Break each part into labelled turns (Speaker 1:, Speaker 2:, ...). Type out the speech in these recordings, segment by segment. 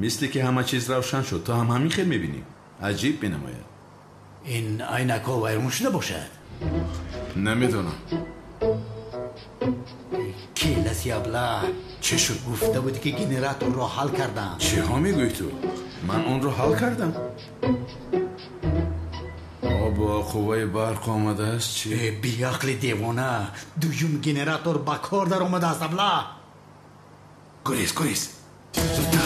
Speaker 1: مثل که همه چیز روشن شد. تو هم همین خیلی میبینی. عجیب بنماید.
Speaker 2: این عینک ها ویرون شده باشد؟
Speaker 1: نمیدونم.
Speaker 2: کیلس یابلا چه شد؟ گفته بودی که گنراتور رو حل کردم.
Speaker 1: چه ها میگوی تو؟ من اون رو حل کردم. با قوه برق آمده است. چی؟
Speaker 2: بیعقل دیوانه، دویم گنراتور با کار در آمده است ابله.
Speaker 1: گریز زودتر.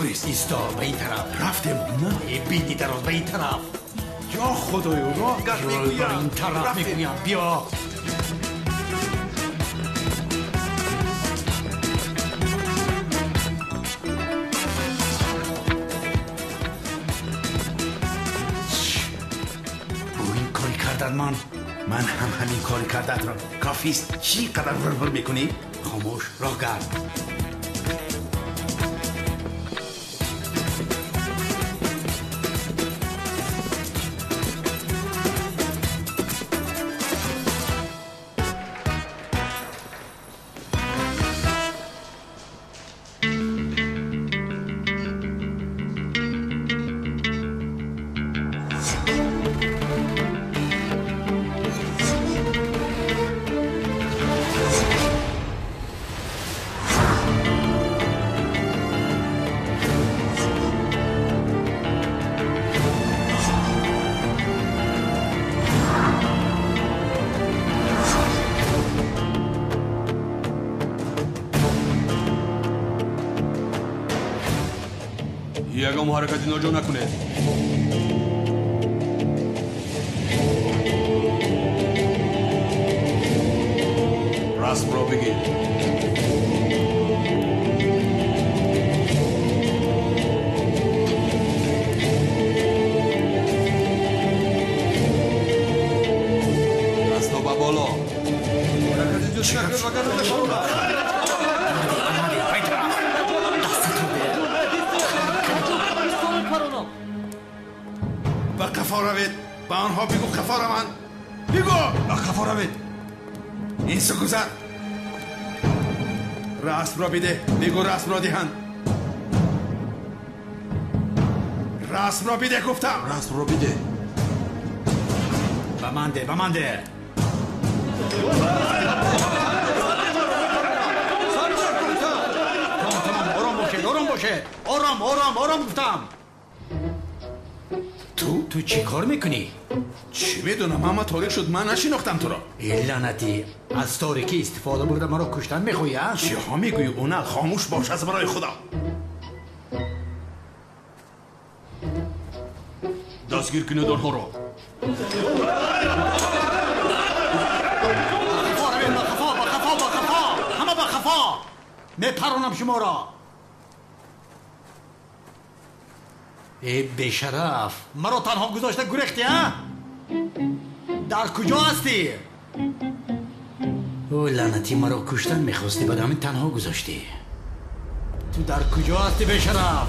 Speaker 1: گریز
Speaker 2: ایستا به این طرف.
Speaker 1: رفتم. نه
Speaker 2: بیدی دراز به این طرف.
Speaker 1: یا خدایا راه گشت میگویم.
Speaker 2: به این طرف میگویم بیا.
Speaker 1: من هم همین کاری کردت را. کافیست. چی قدر ورور میکنی؟
Speaker 2: خاموش راه گرد.
Speaker 3: یگام حرکتی ناجا نکنه. رسم را بگیر. دستا با بالا. حرکتی جز نکنه وگرنه نشون
Speaker 1: خفا روید. به آنها بگو خفا روند. بگو خفا روید. این سکوزر رسم را بده. بگو رسم را دهند. رسم را بده گفتم.
Speaker 3: رسم را بده.
Speaker 2: به من ده. آرام باشه. آرام گفتم. تو چی کار میکنی؟
Speaker 1: چی میدونم؟ همه تاریخ شد. من نشناختم تو را.
Speaker 2: این لعنتی از تاریکی استفاده برده مرا کشتن میخوایی؟
Speaker 1: چی ها میگوی؟ اونال خاموش باش از برای خدا.
Speaker 3: دستگیر کنید آنها را.
Speaker 2: همه با خفا میپرونم شما را. ای بیشرف، مرا تنها گذاشته گریختی ها؟ در کجا هستی؟ او لعنتی مرا کشتن میخواستی بعد همین تنها گذاشتی. تو در کجا هستی بیشرف؟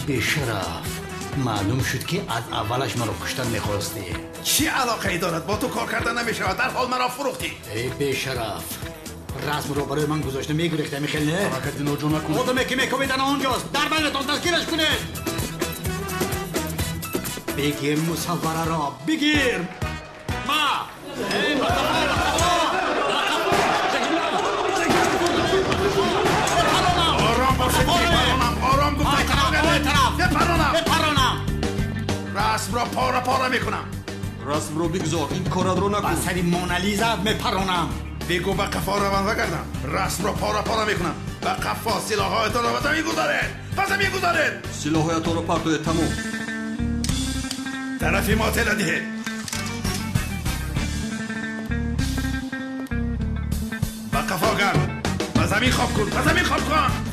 Speaker 2: بیشرف معلوم شد که از اولش مرا کشتن میخواستی.
Speaker 1: چی علاقه ای دارد؟ با تو کار کردن نمیشود. در حال مرا فروختی.
Speaker 2: ای بیشرف، رسم رو برای من گذاشته میگریخته میخیل نه؟
Speaker 3: حرکتی ناجا نکنه.
Speaker 2: آدمه که میکویدن آنجاست. در بینتان دستگیرش کنید. بگیر مصوره را بگیر. ما
Speaker 1: آرام باشه. آرام گفتم.
Speaker 2: بپرانم.
Speaker 1: رسم را پاره میکنم.
Speaker 3: رسم را بگذار. این کارت رو نکن.
Speaker 2: بسری مونالیزا میپرانم.
Speaker 1: بگو به قفا روند وگردم. رسم را پاره میکنم. به قفا سلاحایتان را بزن میگذارید.
Speaker 3: سلاحایتان را پرتوید. تموم.
Speaker 1: طرفی ما تله دهید. به قفا گرد. به زمین خواب کن.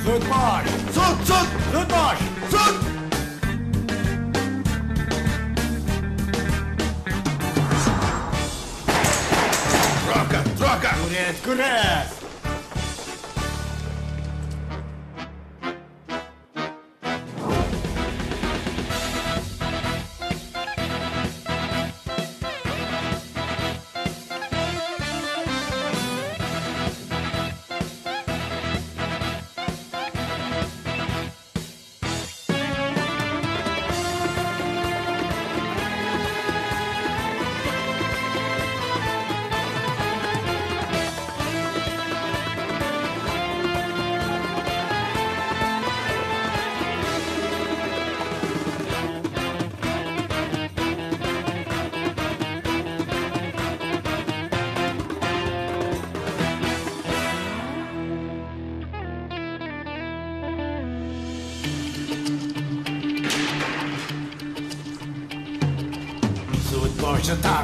Speaker 2: زود باش. زود باش.
Speaker 1: راه کرد.
Speaker 2: گورت. زودتر.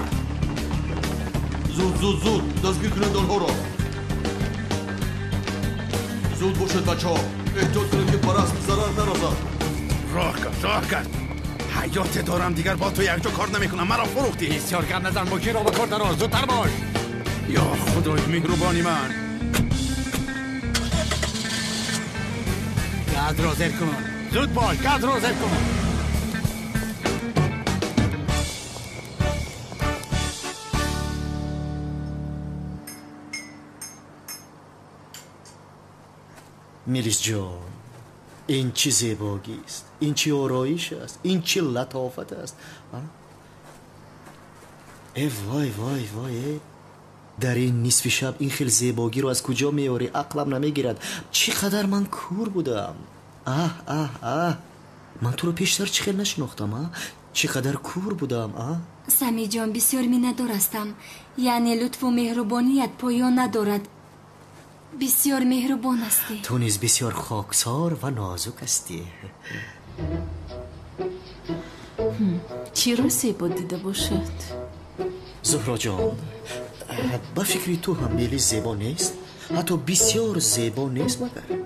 Speaker 3: زود دستگیر کنند آنها را. زود باشد بچه ها. احتیاط کنند که پرست ضرر نرسد.
Speaker 1: راه کرد. حیات دارم دیگر با تو یک جا کار نمیکنم. مرا فروختی.
Speaker 2: بسیار گرد نزن مکی را بکار دراز. زودتر باش.
Speaker 1: یا خدای مهربانی من.
Speaker 2: گاز را زیر کن. زود باش. گاز را زیر کن.
Speaker 4: میلیس جان، این چی زیبایی است، این چی آرایش است، این چی لطافت است. وای وای وای، در این نصف شب این خیلی زیبایی رو از کجا میاری؟ عقلم نمیگیرد. چقدر من کور بودم. من تو رو پیشتر چه خیلی نشناختم. چقدر کور بودم.
Speaker 5: سمی جان، بسیار میندار هستم. یعنی لطف و مهربانیت پایان ندارد. بسیار مهربان هستی.
Speaker 4: تو نیز بسیار خاکسار و نازک هستی.
Speaker 6: چی رو زیبا دیده باشد؟
Speaker 4: زهرا جان، با فکری تو هم میلی زیبا نیست؟ حتی بسیار زیبا نیست مگر؟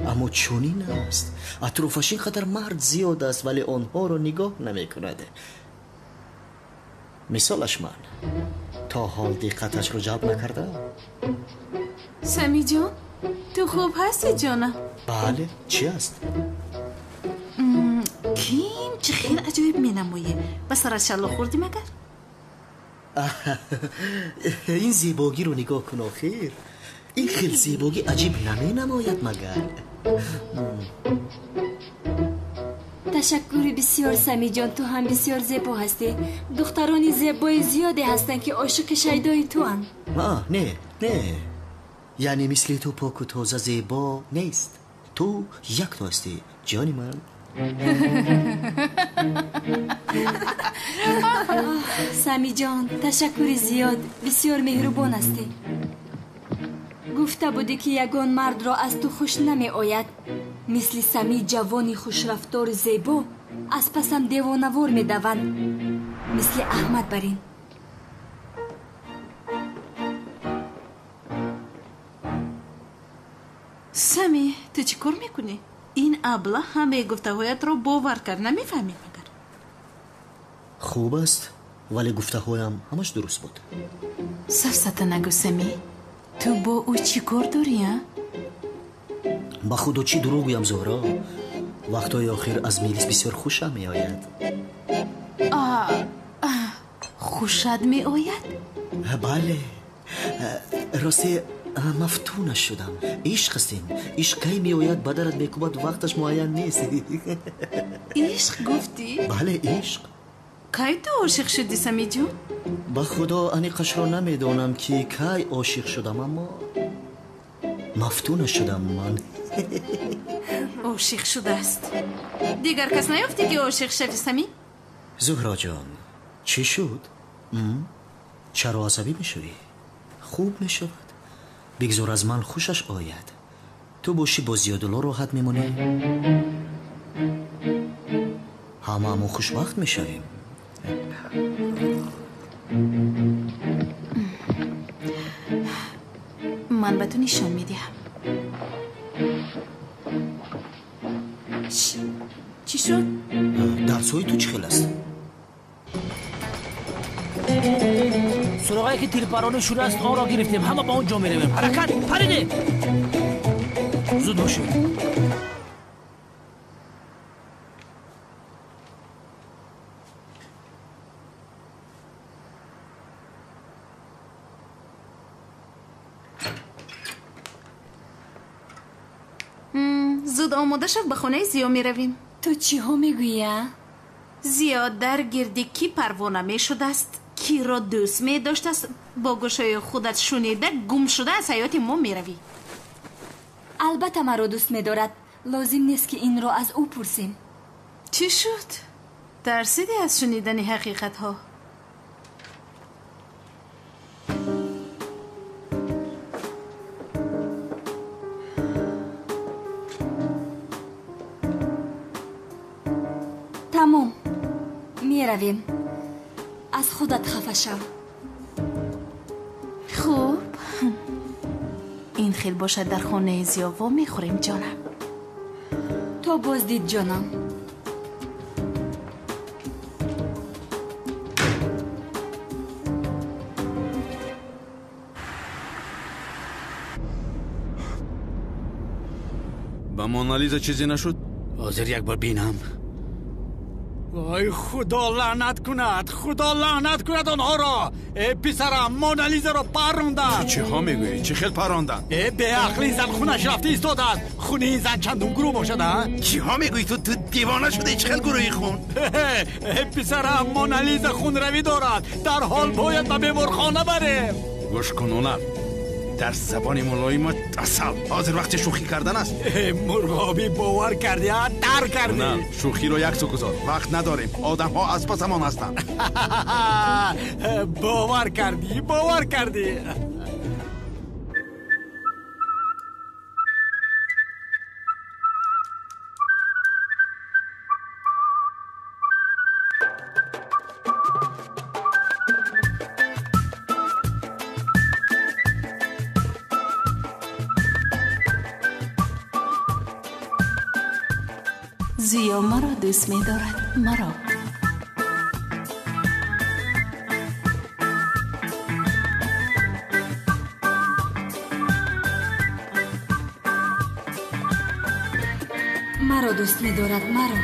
Speaker 4: اما چونین است. اطرافش اینقدر مرد زیاد است ولی آنها رو نگاه نمی کند. مثالش من تا حال دقتش رو جلب نکرده.
Speaker 6: سمی جان، تو خوب هستی جانم؟
Speaker 4: بله، چی است؟
Speaker 6: کیم چه خیلی عجایب می نمویه. به سرت شلا خوردی مگر؟
Speaker 4: این زیبایی رو نگاه کن آخر. این خیلی زیبایی عجیب نمی نماید مگر؟
Speaker 5: تشکر بسیار سمی جان، تو هم بسیار زیبا هستی. دخترانی زیبای زیادی هستن که عاشق شیدای تو هم.
Speaker 4: نه یعنی مثل تو پاک و تازه زیبا نیست. تو یک تا هستی جانی من.
Speaker 5: سمی جان، تشکر زیاد. بسیار مهربان هستی. گفته بودی که یگان مرد را از تو خوش نمی آید. مثل سمی جوانی خوشرفتار زیبا از پسم دیوانوار می دوند. مثل احمد برین.
Speaker 6: سمی، تو چی کار میکنی؟ این ابله همه گفته هایت رو باور کرد. نمیفهمی مگر؟
Speaker 4: خوب است ولی گفته هایم همش درست بود.
Speaker 6: سفسته نگو سمی. تو با او چی کار داری ها؟
Speaker 4: با خدا چی دروغ گویم زهرا؟ وقتای آخر از میلیس بسیار خوشم می آید.
Speaker 6: خوشت می آید؟
Speaker 4: بله، راستی مفتونش شدم. عشق هستیم. عشق کی می آید بدرت می کبد وقتش معین نیست.
Speaker 6: عشق گفتی؟
Speaker 4: بله عشق.
Speaker 6: کی تو عاشق شدی سمی جون؟
Speaker 4: با خدا انیقش را نمیدانم که کی عاشق شدم اما مفتونش شدم من.
Speaker 6: عاشق شده است. دیگر کس نیافتی که عاشق شدی سمی؟
Speaker 4: زهرا جان، چی شد؟ چرا عصبی میشوی؟ خوب میشود. بگذار از من خوشش آید. تو باشی با زیادالله راحت میمونی. همه خوشبخت میشویم.
Speaker 6: من به تو نشان میدهم. چی شد؟
Speaker 4: درسای تو چی خیل است؟
Speaker 7: سراغایی که تیر پرانه شده است آن را گرفتیم. همه با اونجا میرویم. حرکت پریده. زود باشید.
Speaker 6: زود آماده شد به خانه زیا میرویم.
Speaker 5: تو چی ها میگویی؟
Speaker 6: زیا در گردی کی پروانه می شده است، کی را دوست می داشت است، با گوشای خودت شنیده گم شده از حیات ما می روی.
Speaker 5: البته مرا دوست می دارد. لازم نیست که این را از او پرسیم.
Speaker 6: چی شد؟ ترسیدی از شنیدن حقیقت ها؟
Speaker 5: تمام، می رویم. از خودت خفه شو.
Speaker 6: خوب این خیل باشد در خانه زیاوا میخوریم جانم.
Speaker 5: تو بازدید جانم.
Speaker 3: با مونالیزا چیزی نشد؟
Speaker 2: حاضر یک بار بینم. وای خدا لعنت کند، خدا لعنت کند آنها را. ای پسرم مونالیزا را پراندن.
Speaker 3: چه ها میگویی؟ چه خیل پراندن؟
Speaker 2: ای به عقلی زن خونش رفته ایستاده است. خونه این زن چندون گروه باشد ها؟
Speaker 1: چی ها میگویی؟ تو دیوانه شده؟ چه خیل گروهی خون؟
Speaker 2: ای پسرم مونالیزا خون روی دارد، در حال باید به بیمارخانه بریم.
Speaker 3: گوش کن اونر، در زبان ملایم اصل
Speaker 1: حاضر وقت شوخی کردن است.
Speaker 2: مرغابی باور کردی ها؟ در کردی.
Speaker 3: نه شوخی رو یک سو گذار، وقت نداریم. آدم ها از پسمان هستند.
Speaker 2: باور کردی، باور کردی.
Speaker 6: زیا مرا دوست می دارد. مرا
Speaker 5: مرا دوست می دارد. مرا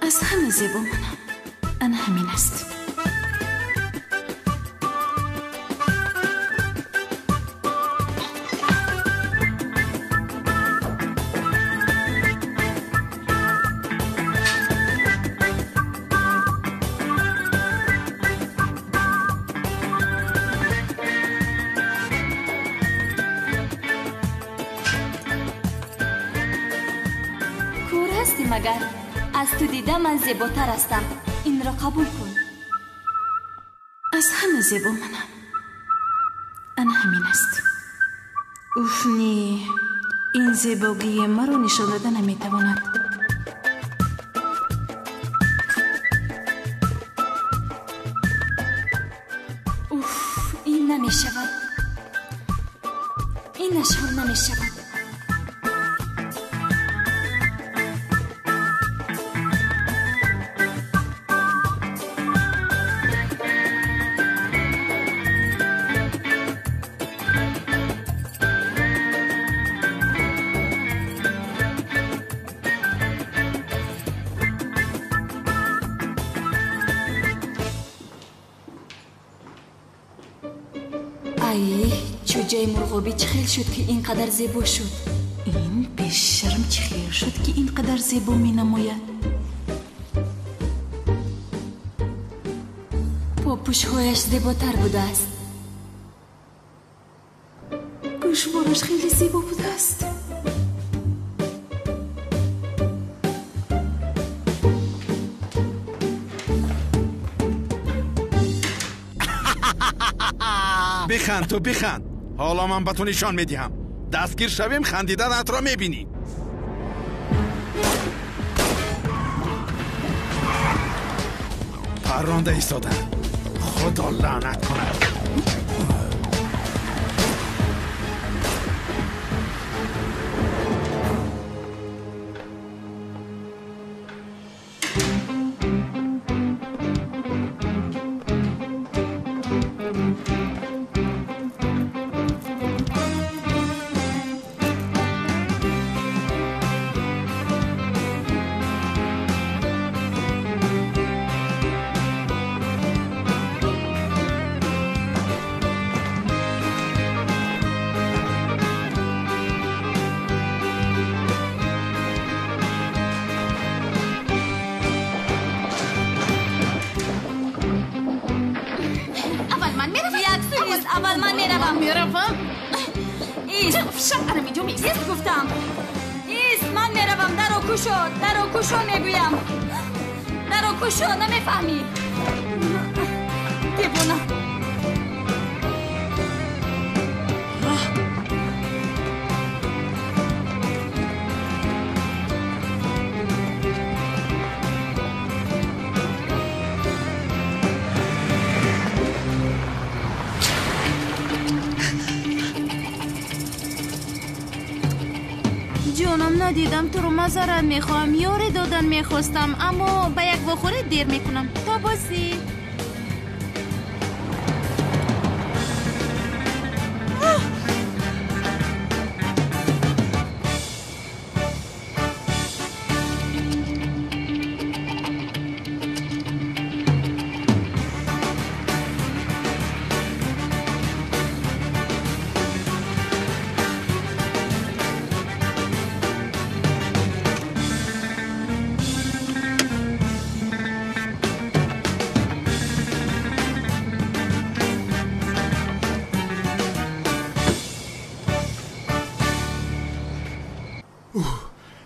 Speaker 6: از همه زیبا منم. انا همین است.
Speaker 5: مگر از تو دیده من زیباتر هستم. این را قبول کن.
Speaker 6: از همه زیبا منم. انا همین است. اوف نی، این زیباگی مرا نشان داده نمیتواند.
Speaker 5: اوف این نمیشود. اینش هم نمیشود. ای چوجه مرغابی چه خیل شد که اینقدر زیبا شد.
Speaker 6: این بیشرم چه خیل شد که اینقدر زیبا می نماید.
Speaker 5: پاپوشهایش زیباتر بوده است.
Speaker 6: گوشوارش خیلی زیبا بوده است.
Speaker 1: بخند تو بخند. حالا من به تو نشان میدهم. دستگیر شویم خندیدنت را میبینی. پرانده ایستادن. خدا لعنت کند.
Speaker 5: اول من میروم. ایست. ایست گفتم. ایست من میروم. درو کشو میگویم. درو کشو نمیفهمی. دیوانه.
Speaker 6: دیدم تو رو معذرت میخوام. یاری دادن میخواستم اما به یک بخوری دیر میکنم. تا بازی.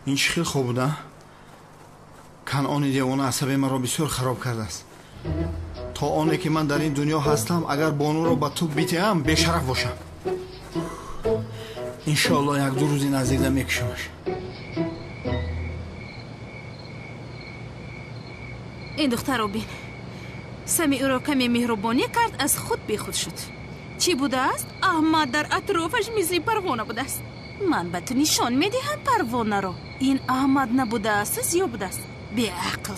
Speaker 1: این چی خیلی خوب بودن؟ کنعان دیوانه عصبی من را بسیار خراب کرده است. تا آنه که من در این دنیا هستم اگر بانو را با تو بیتیم بیشرف باشم. انشاءالله یک دو روزی نزدیک میکشمش.
Speaker 6: این دختر رو بین. سمی او را کمی مهربانی کرد از خود بی خود شد. چی بوده است؟ احمد در اطرافش مثل پروانه بوده است. من به تو نشان میدهم پروانه رو. این احمد نبوده است، زیو بوده است. بی عقل.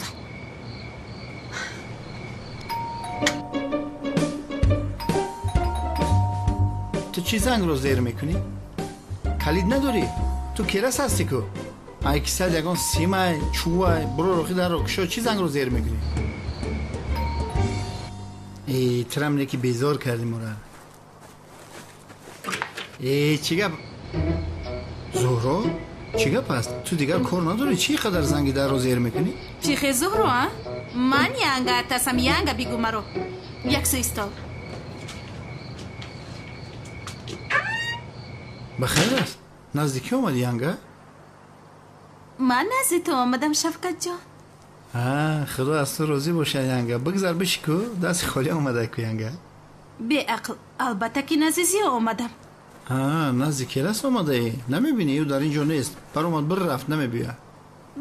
Speaker 1: تو چی زنگ رو زیر میکنی؟ کلید نداری؟ تو کیرس هستی که؟ ایکسل یکان سیمای چوبای برو روخی در روکشو چی زنگ رو زیر میکنی؟ ای ترم نکی بیزار کردی مرا. ای چی گپ؟ زهرا؟ چی گپ است؟ تو دیگر کار نداری؟ چی قدر زنگی در رو زیر میکنی؟
Speaker 6: چی خیلی زهرا ها؟ من ینگه تسم ینگه بگو مرو. یک سو ایستال.
Speaker 1: بخیر است؟ نزدیکی اومدی ینگه؟
Speaker 6: من نزد تو آمدم شفقت جان.
Speaker 1: خدا از تو راضی باشه ینگه. بگذار بشی که دست خالی اومده که ینگه.
Speaker 6: بی عقل. البته که نزدیکی آمدم.
Speaker 1: نزدیکی رست اومده ای؟ نمیبینی او در اینجا نیست. بر اومد بر رفت نمیبیه.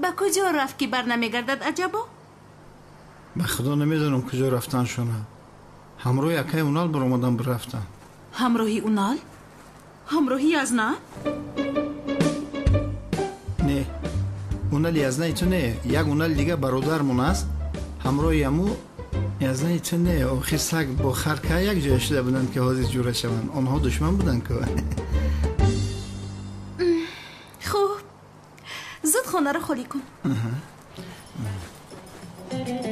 Speaker 6: به کجا رفت که بر نمیگردد عجبا؟
Speaker 1: به خدا نمیدونم کجا رفتن شونه. همراه یکای اونال بر اومدن بر رفتن.
Speaker 6: همراهی اونال؟ همراهی از نه؟
Speaker 1: نه اونال یزنه تو نه. یک اونال دیگه برادرمون است. همراهی همو یزنه تو نه. آخر سگ با خرکه یک جای شده بودن که حاضر جوره شون. آنها دشمن بودن که
Speaker 6: خوب زود خانه رو خالی کن.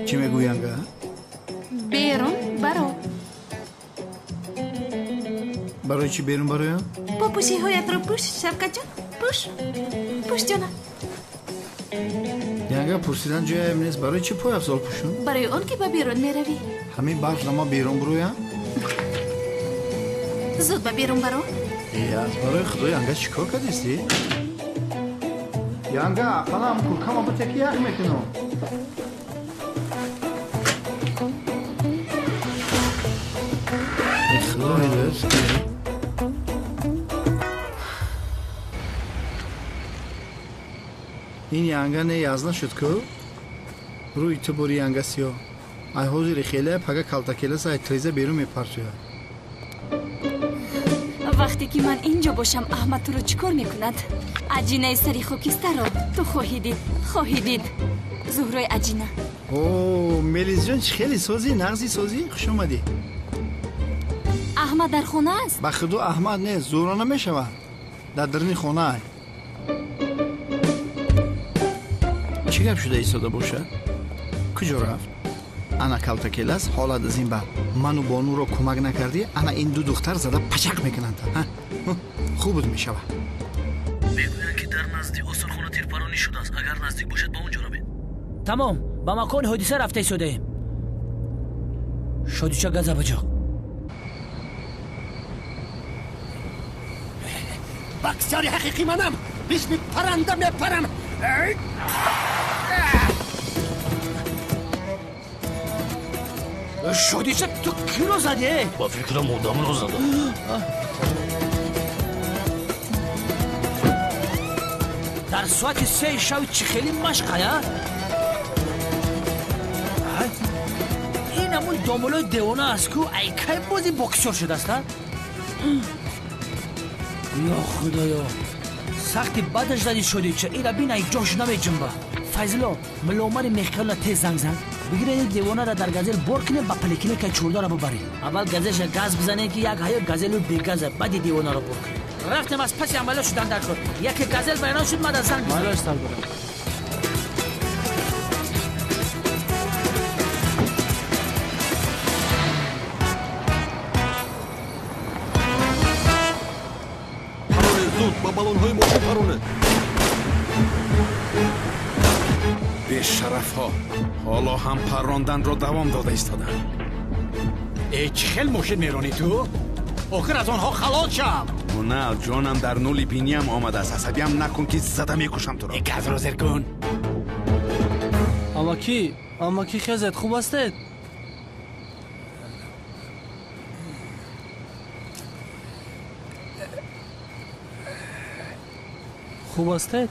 Speaker 1: چی میگوینگه؟
Speaker 6: بیرون برو.
Speaker 1: برای چی بیرون برایم؟
Speaker 6: با پوشی هایت رو پوش شفقت جان. پوش جانم.
Speaker 1: ینگه پرسیدن جای هم نیست. برای چی پای افضال پوشون؟
Speaker 6: برای اون که با بیرون میروی.
Speaker 1: همین برف نما بیرون برویم؟
Speaker 6: زود با بیرون برو.
Speaker 1: از برای خدا ینگه چیکار کردیستی؟ ینگه قلم کلکم با تکی یخ میکنم. خدای دست این ینگه نه یازنه شد که روی تو بری ینگه سیاه ای حوزی خیله پگه کلتکیله سای تریزه بیرون میپرتویه.
Speaker 5: وقتی که من اینجا باشم احمد تو رو چیکار میکند؟ عجینه سری خاکستر رو تو خواهی دید زهرای عجینه.
Speaker 1: اوه ملیز جان خیلی سازی نغزی سازی خوش اومدی.
Speaker 5: احمد در خونه است؟
Speaker 1: به خدا احمد نه زهرا نمیشود در درنی خونه. چی گپ شده ایستاده باشه؟ کجا رفت؟ انا کلتکیل است. حالت از این بعد منو بانو رو کمک نکردی انا این دو دختر زده پچق میکنند. خوب بود میشود.
Speaker 7: میگویند که در نزدیک استخوان تیرپرانی شده است. اگر نزدیک باشد با اونجا روید. تمام با مکان حادثه رفته شده ایم. شادیچه گذب جا.
Speaker 2: بکسیاری حقیقی منم. بیش میپرنده میپرم. شادیچه تو کی رو زده؟
Speaker 7: با فکر مودام رو زده. در ساعت 3 شب چی خیلی مشقه یا؟ این همون دامولای دیوانه است که ای که بازی بکسور شده است. یا خدایا سختی بدش دادی شدی چه اینا بینا یک جاش نمیجنبه فیضلو ملومر میخیل تیز زنگ بگیره این دیوانه را در گازل بر کنه با پلیکینه که چورده را ببری اول گازش گاز بزنه که یک های گازل رو بگازه بعد دیوانه را بر کنه رفتم از پسی عمله شدن در کن یک گازل بیران شد ما در زنگ بزنم
Speaker 8: مالاش سال برم
Speaker 3: زود با بالون‌های ماشین پرونه
Speaker 2: بیشرف ها حالا هم پراندن رو دوام داده ایستادن چه خیل ماشین میرانی تو؟ آخر از آنها خلاص شم نه جانم در نولی بینی هم آمده است عصبی هم نکن که زده میکشم تو را گاز رو زیر کن
Speaker 8: اما کی خیزت خوب هستید؟ خوب هستید؟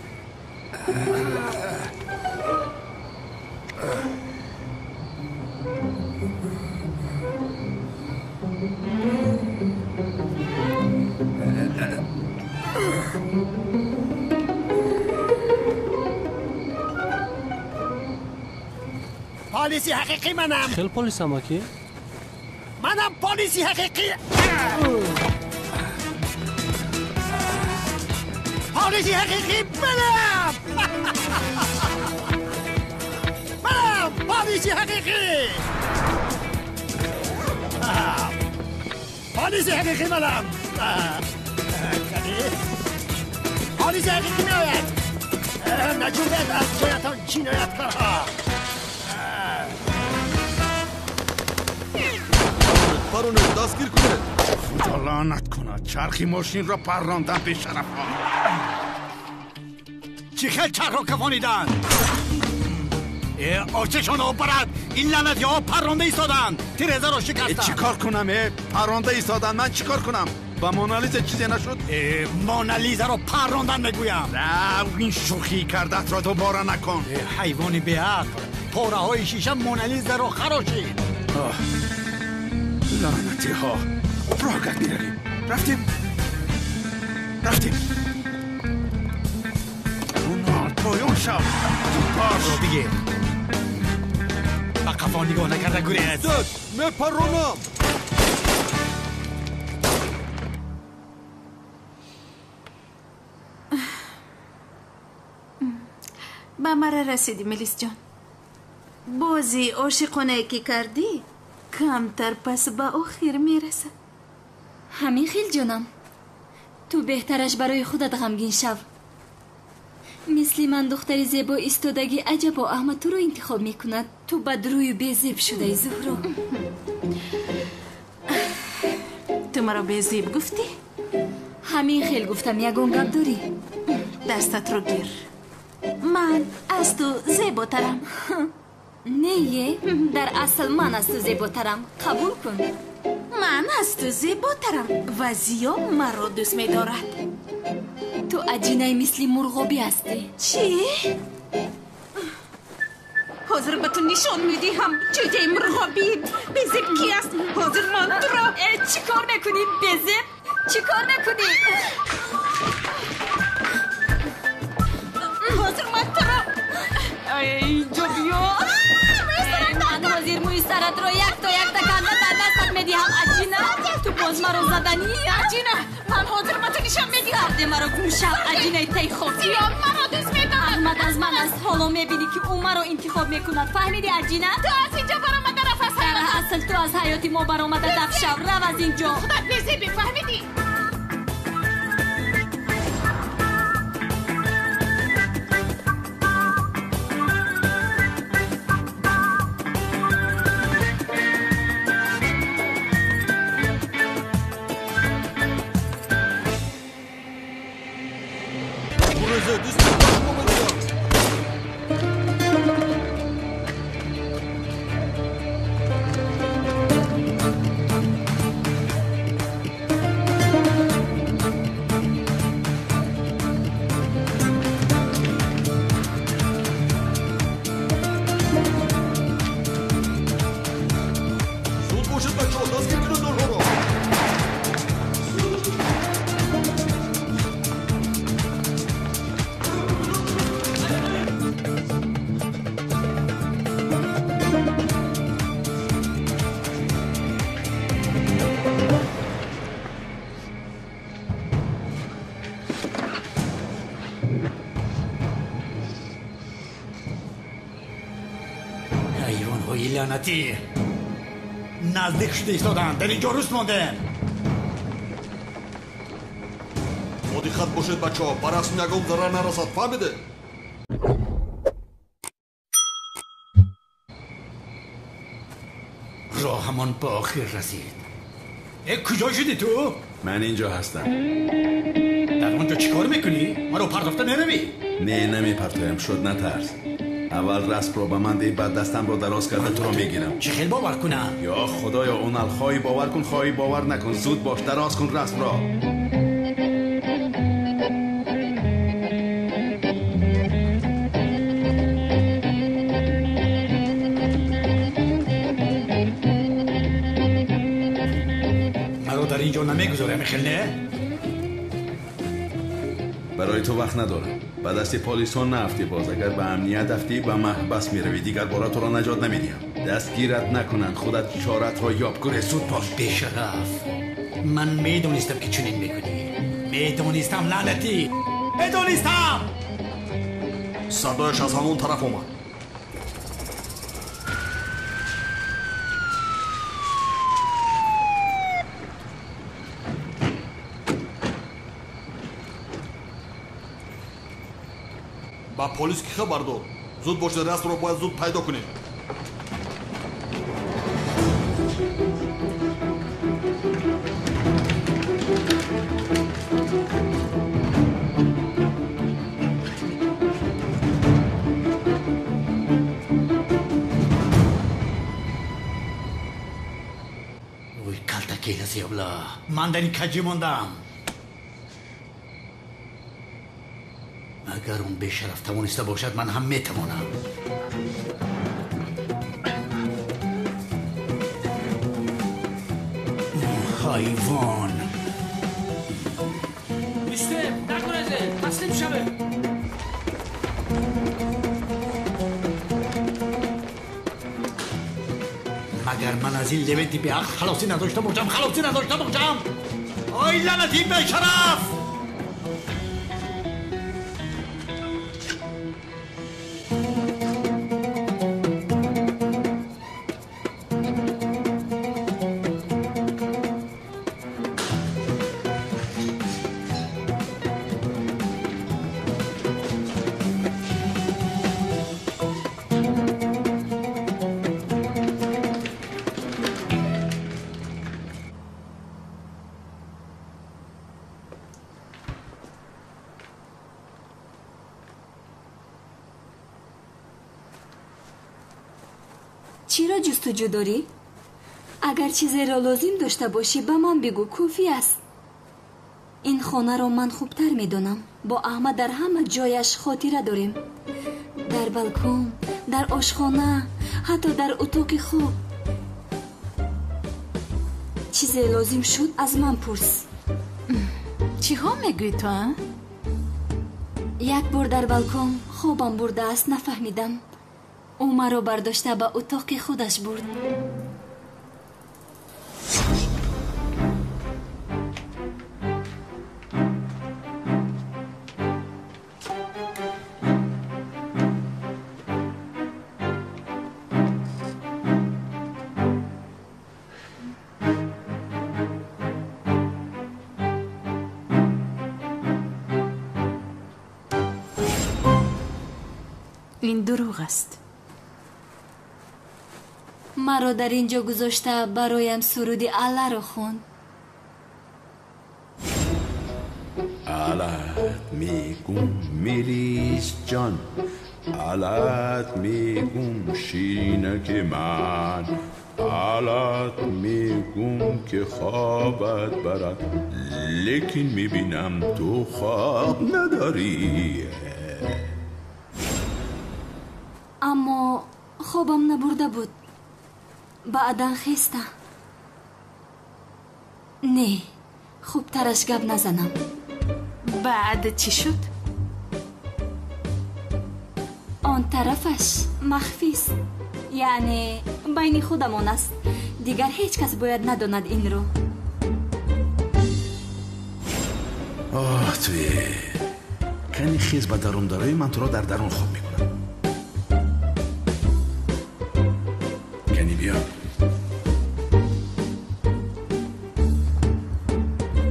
Speaker 9: پلیسی حقیقی منم
Speaker 8: خیلی پلیس هم کی؟
Speaker 9: منم پلیسی حقیقی پلیسی حقیقی منم منم پلیسی حقیقی پلیسی حقیقی منم پلیسی حقیقی میاید نجومت از جایتان جنایتکارها
Speaker 3: پرونه دستگیر کنه
Speaker 2: خدا لعنت کنه چرخی ماشین را پراندن بیشرف ها چی خیل چرخ را کفانیدن آچشان ها برد این لعنتی ها پرانده ایستادن تیرزه را شکستن چی کار کنم پرانده ایستادن من چی کار کنم با مونالیزا چیزی نشد مونالیزا را پراندن میگویم نه این شوخی کردت را دوباره نکن حیوانی به حق پاره های شیشه مونالیزا را خراشید لعنتی ها راگت میرویم رفتیم اونا پایان شو پار رو بگیر با قفا نگاه نکرده گریز
Speaker 3: زد میپرونم
Speaker 6: به مرا رسیدی ملیس جان بازی عاشقانه که کردی کمتر پس به آخر میرسه
Speaker 5: همین خیل جانم تو بهترش برای خودت غمگین شو مثل من دختری زیبا ایستادگی عجب و احمد تو رو انتخاب میکند تو بدروی بیزیب شده زهرا
Speaker 6: تو مرا بیزیب گفتی؟
Speaker 5: همین خیل گفتم یگون گپ داری
Speaker 6: دستت رو گیر من از تو زیباترم
Speaker 5: نه در اصل من از تو زیباترم قبول کن
Speaker 6: من از تو زیباترم و زیا مرا دوست می‌دارد
Speaker 5: تو عجینه مثل مرغابی هستی
Speaker 6: چی؟ حاضر به تو نشان میدیم چه مرغابی بیزیب کی است حاضر من تو را
Speaker 5: چی کار میکنی بیزیب؟ چی کار میکنی؟
Speaker 6: حاضر من تو را
Speaker 5: اینجا بیا من حاضر موی سرت رو یک تا کندن در دستت میدیم عجینه تو باز مرا زدنی
Speaker 6: عجینه من حاضر به تو نشان میدیم
Speaker 5: کرده مرا گوشم عجینه تی خوب
Speaker 6: زیاد مرا دوست میدارد
Speaker 5: احمد از من است حالا میبینی که او مرا انتخاب میکند فهمیدی عجینه؟
Speaker 6: تو از اینجا برآمده رفت
Speaker 5: در اصل تو از حیاتی ما برآمده دفع شو رو از اینجا
Speaker 6: خودت بیزیبی فهمیدی؟
Speaker 2: حیوان های لعنتی نزدیک شده ایستادن. در اینجا روز مانده.
Speaker 3: مدیخت باشید بچه ها، براسم نگم ضرر نرسد. فهمیده؟
Speaker 2: راه همان به آخر رسید. کجا شدی تو؟
Speaker 10: من اینجا هستم.
Speaker 2: در اونجا چیکار میکنی؟ مرا پرداخته نروی؟
Speaker 10: نه نمیپرتویم. شد نترس. اول رسم رو به من دی، بعد دستم رو دراز کرده تو رو میگیرم.
Speaker 2: چه خیل باور کنم؟
Speaker 10: یا خدایا اونال، خواهی باور کن خواهی باور نکن. زود باش، دراز کن رسم را.
Speaker 2: مرا در اینجا نمیگذارم خیل نه؟
Speaker 10: برای تو وقت ندارم. به دست پلیس ها نفتی. باز اگر به امنیت افتی به محبس میروی. دیگر بارا تو را نجات نمیدیم. دستگیرت نکنن. خودت چارت را یاب کنه. زود باش.
Speaker 2: بیشرف، من میدونستم که چنین میکنی. میدونستم لعنتی. میدونستم.
Speaker 3: صدایش از همون طرف اومد. با پلیس که خبر داد. زود باشه، رست رو باید زود پیدا کنیم.
Speaker 2: اوی کلتکی هستی ابلا. من در این کجی موندم. اگر اون بیشرف توانسته باشد من هم میتوانم. حیوان
Speaker 7: میسته نکنه تسلیم شبه.
Speaker 2: مگر من از این لبنتی به حق خلاصی نداشته باشم. آی لعنتی بیشرف.
Speaker 5: چرا جستجو داری؟ اگر چیزی را لازم داشته باشی به من بگو، کافی است. این خانه را من خوبتر میدونم. با احمد در همه جایش خاطره داریم. در بالکن، در آشخانه، حتی در اتاق خواب. چیزی لازم شد از من پرس.
Speaker 6: چی ها میگوی تو؟
Speaker 5: یک بار در بالکن خوابم برده است، نفهمیدم. او مرا برداشته به اتاق خودش برد.
Speaker 6: این دروغ است.
Speaker 5: مرا در اینجا گذاشته برایم سرودی الله را خوند.
Speaker 10: علت میگم میریز جان، علت میگم شینک من، علت میگم که خوابت برد، لیکن میبینم تو خواب نداری.
Speaker 5: اما خوابم نبرده بود. بعدا خسته. نه، خوبترش گپ نزنم.
Speaker 6: بعد چی شد؟
Speaker 5: آن طرفش مخفی است. یعنی بین خودمان است. دیگر هیچ کس باید نداند این رو.
Speaker 10: توی کنی خیز به درون داره، من تو را در درون خواب میکنم. کنی بیا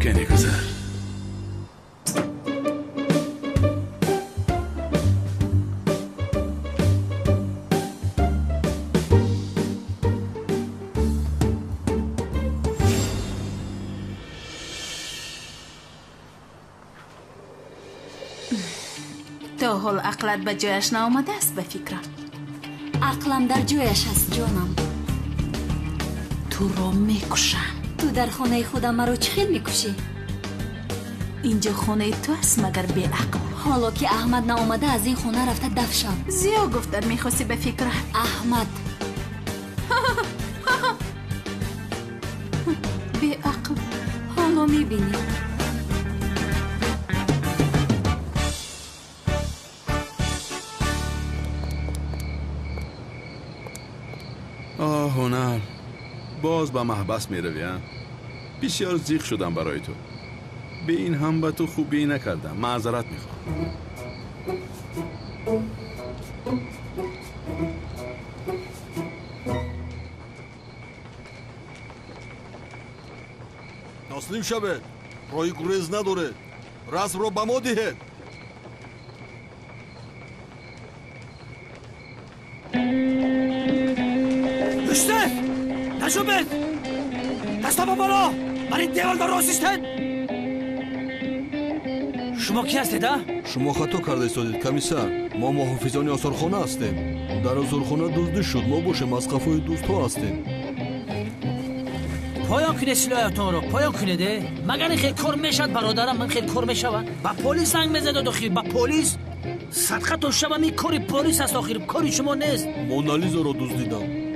Speaker 10: کنی گذر
Speaker 6: تا حال عقلت به جایش نآمده است به فکرم.
Speaker 5: عقلم در جایش هست جانم.
Speaker 6: تو را میکشم.
Speaker 5: تو در خانه خودم مرا چه خیل میکشی؟
Speaker 6: اینجا خانه تو است مگر بی عقل.
Speaker 5: حالا که احمد نآمده از این خانه رفته دفشم.
Speaker 6: زیا گفتن میخواستی به فکرم.
Speaker 5: احمد
Speaker 6: بی عقل.
Speaker 5: حالا میبینی
Speaker 10: هنر باز به محبس می رویم. بسیار زیغ شدم برای تو. به این هم به تو خوبی نکردم. معذرت می خواهم.
Speaker 3: تسلیم شوید. رای گریز نداره. رسم رو به ما دهید.
Speaker 7: Üstad! Najobet! دستا بالا! برای دیوالدار راستیستن! شما کی هستید ها؟
Speaker 3: شما خطا کرده ایستادید کمیسر. ما محافظان آثارخانه هستیم. در آثارخانه دزدی شد. ما باشیم از قفای دوست ها هستیم.
Speaker 7: پایان کنه سلاحتون رو پایان کنه ده. مگر خیلی کار میشد برادرم من خیلی کار میشود. با پلیس زنگ میزد داخل با پلیس. صدقه تو شب می کاری پلیس است آخر کاری شما نیست.
Speaker 3: مونالیزا رو دزدیدم.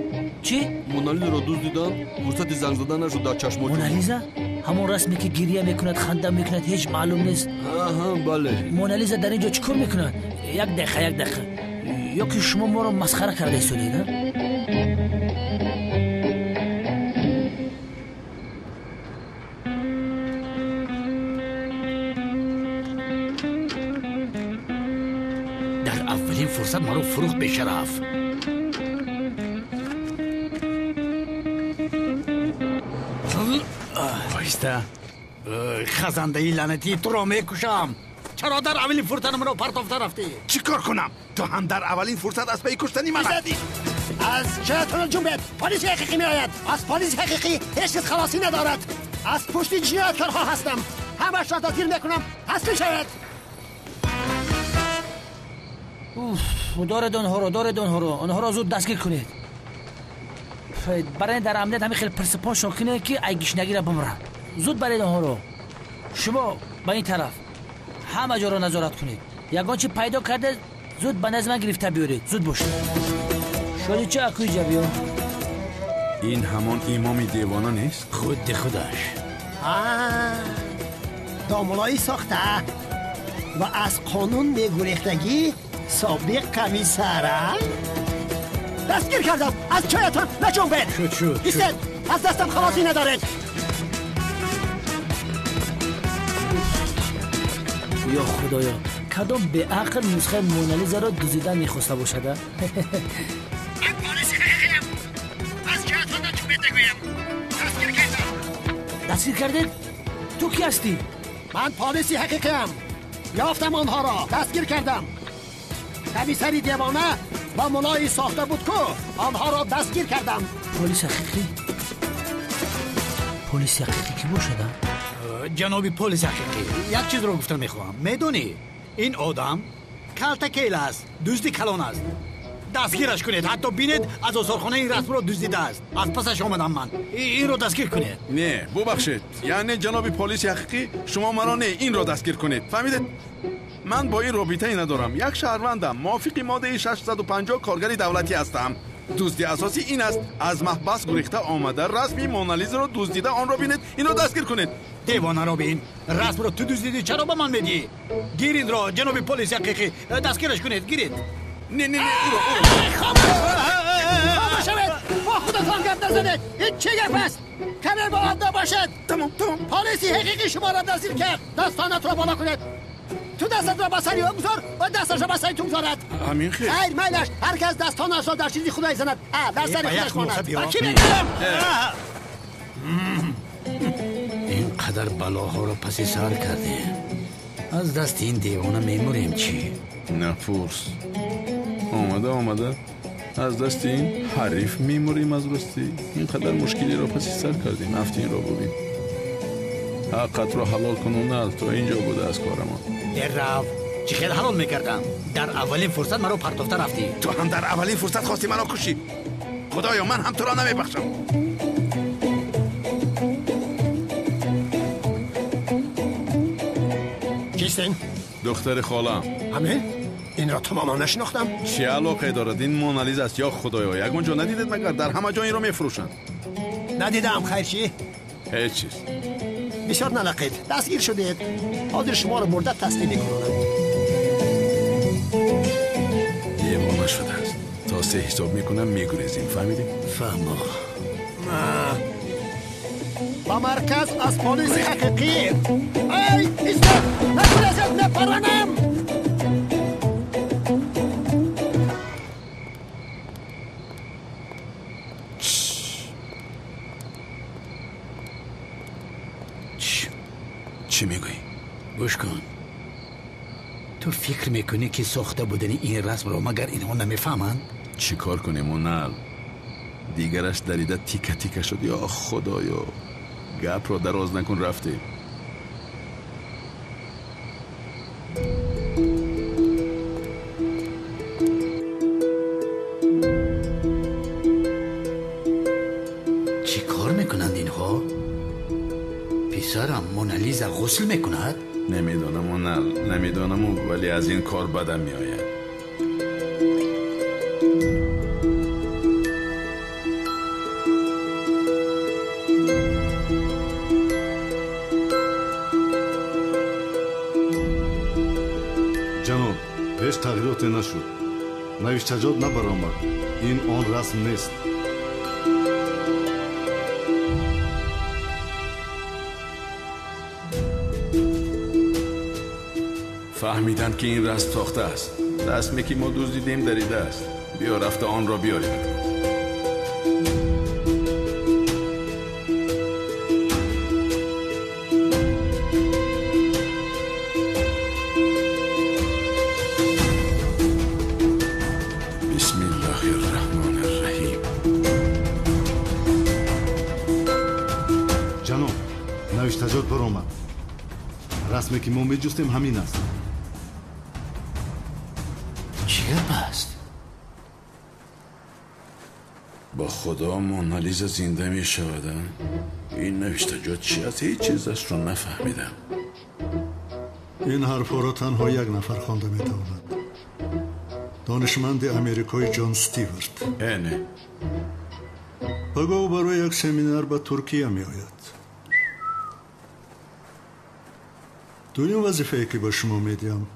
Speaker 7: چی؟
Speaker 3: مونالیزا رو دزدیدم. فرصت زنگ زدن نشد در چشم.
Speaker 7: مونالیزا؟ همون رسمی که گریه میکند خنده میکند هیچ معلوم نیست.
Speaker 3: آها بله.
Speaker 7: مونالیزا در اینجا چیکار میکند؟ یک دقیقه. یا که شما ما رو مسخره کرده ایستادید ها؟
Speaker 2: در اولین فرصت ما رو فروخت به شرف. بایسته خزنده ای لعنتی تو را میکشم. چرا در اولین فرصت من رو پرتافته رفتی؟
Speaker 10: چی کار کنم؟ تو هم در اولین فرصت از پی کشتنی من هستی.
Speaker 9: از جهتون جنبید. پلیس حقیقی می آید. از پلیس حقیقی هیچ کس خلاصی ندارد. از پشت جنایتکارها هستم. همش را دستگیر میکنم. تسلیم شوید.
Speaker 7: دارید آنها را زود دستگیر کنید. برای در امنیت همین خیلی پرسپا شاکنه که ایگیشنگی را بمرن. زود برید آنها رو. شما با این طرف همه جا را نظارت کنید. یگان چی پیدا کرده زود به نظر من گرفته بیارید. زود باشید. شادی چه اکوی جبیو؟
Speaker 10: این همان امام دیوانه نیست؟
Speaker 2: خود خودش.
Speaker 9: دامولایی ساخته و از قانون میگریختگی سابق کمیسره دستگیر کردم. از چایتان نجنبید.
Speaker 2: شد
Speaker 9: ایستید. از دستم خلاصی ندارید.
Speaker 7: یا خدایا کدام به عقل نسخه مونالیزا را دزدیدن میخواسته باشد؟
Speaker 9: من پلیس حقیقیم. از چایتان نجنبید نگویم. دستگیر کردم.
Speaker 7: دستگیر کردید؟ تو کی هستی؟
Speaker 9: من پلیسی حقیقیم. یافتم آنها را. دستگیر کردم. کمیسری دیوانه و ملایی ساخته بود که آنها را دستگیر کردم.
Speaker 7: پلیس حقیقی کی باشد؟
Speaker 2: جنابی پلیس حقیقی یک چیز رو گفتن میخواهم. میدونی این آدم کلتکیل است. دزدی کلان است. دستگیرش کنید. حتی بینید از آثارخانه این رسم رو دزدیده است. از پسش آمدم من. این رو دستگیر کنید.
Speaker 10: نه ببخشید. یعنی جناب پلیس حقیقی شما مرا نه این رو دستگیر کنید. فهمیدید؟ من با این رابطه ای ندارم. یک شهروندم. موافق ماده 650 کارگری دولتی هستم. دزدی اساسی این است از محبس گریخته آمده رسمی مونالیزا رو دزدیده آن را بینید اینو دستگیر کنید.
Speaker 2: دیوانه رو بین. رسم رو تو دزدیدی چرا به من میدی؟ گیرید را جناب پلیس حقیقی. دستگیرش کنید. گیرید.
Speaker 10: نه
Speaker 9: خاموش شوید. با خودتان گپ نزنید. این چه گپ است؟ کمی باید نباشد.
Speaker 10: تمام
Speaker 9: پلیسی حقیقی شما را دستگیر کرد. دستانت را بالا کنید. تو دستت را بسری او بذار و دستش را بسری تو بذارد.
Speaker 10: همین خیر
Speaker 9: میلش هر کس دستانش را در چیزی خدای زند. در سری خودش ماند. کی بگیرم؟
Speaker 2: اینقدر بلاها رو پسی سر کردیم، از دست این دیوانه میموریم چی؟
Speaker 10: نپرس. آمده از دست این حریف میموریم. از راستی اینقدر مشکلی را پسی سر کردیم. هفتین را ببین. حقت را حلال کنون تو اینجا بوده از کارمان.
Speaker 2: در رو چی خیلی حلال میکردم. در اولین فرصت مرا پرتافته رفتی.
Speaker 10: تو هم در اولین فرصت خواستی منو کشی. خدایا من هم تو را نمیبخشم.
Speaker 9: کیستین؟
Speaker 10: دختر خالم.
Speaker 9: همین؟ این را تماما نشناختم.
Speaker 10: چه علاقه دارد؟ این مونالیزا است یا خدایا؟ یگون جا ندیدید مگر در همه جا این را میفروشند؟
Speaker 9: ندیدم. خیر چی؟
Speaker 10: هیچ چیز.
Speaker 9: بسیار نلقید. دستگیر شدید. حاضر شما را مردت تسلیم میکنم.
Speaker 10: دیوانه شده است. تا 3 حساب میکنم میگریزیم. فهمیدی؟
Speaker 2: فهمم.
Speaker 9: با مرکز از پلیس حقیقی. ای ایستاد! نتونستم نپرانم!
Speaker 10: چی میگویی؟
Speaker 2: گوش کن. تو فکر میکنی که ساخته بودن این رسم رو مگر اینها نمیفهمند؟
Speaker 10: چی کار کنیم اونال؟ دیگرش دریده تیکه تیکه شد. یا خدایا گپ را دراز نکن. رفته
Speaker 2: چی کار میکنند اینها؟ پسرم مونالیزا غسل میکند؟
Speaker 10: نمیدانم اونال، نمیدانم ولی از این کار بدم میآید.
Speaker 11: جناب هیچ تغییراتی نشد. نوشتجات نبرآمد. این آن رسم نیست.
Speaker 10: فهمیدند که این رسم ساخته است. رسمی که ما دزدیدیم دریده است. بیا رفته آن را بیاریم. بسم الله الرحمن الرحیم.
Speaker 11: جناب نوشتجات برآمد. رسمی که ما میجستیم همین است.
Speaker 2: چی است؟
Speaker 10: با خدا مونالیزا زنده می شود. این نوشتجات چی است؟ هیچ چیزش رو نفهمیدم.
Speaker 11: این حرفا را تنها یک نفر خوانده میتواند. دانشمند امریکایی جان استیوارت.
Speaker 10: اینه.
Speaker 11: پگاه برای یک سمینار به ترکیه می آید. دویم وظیفه‌ای که به شما میدیم.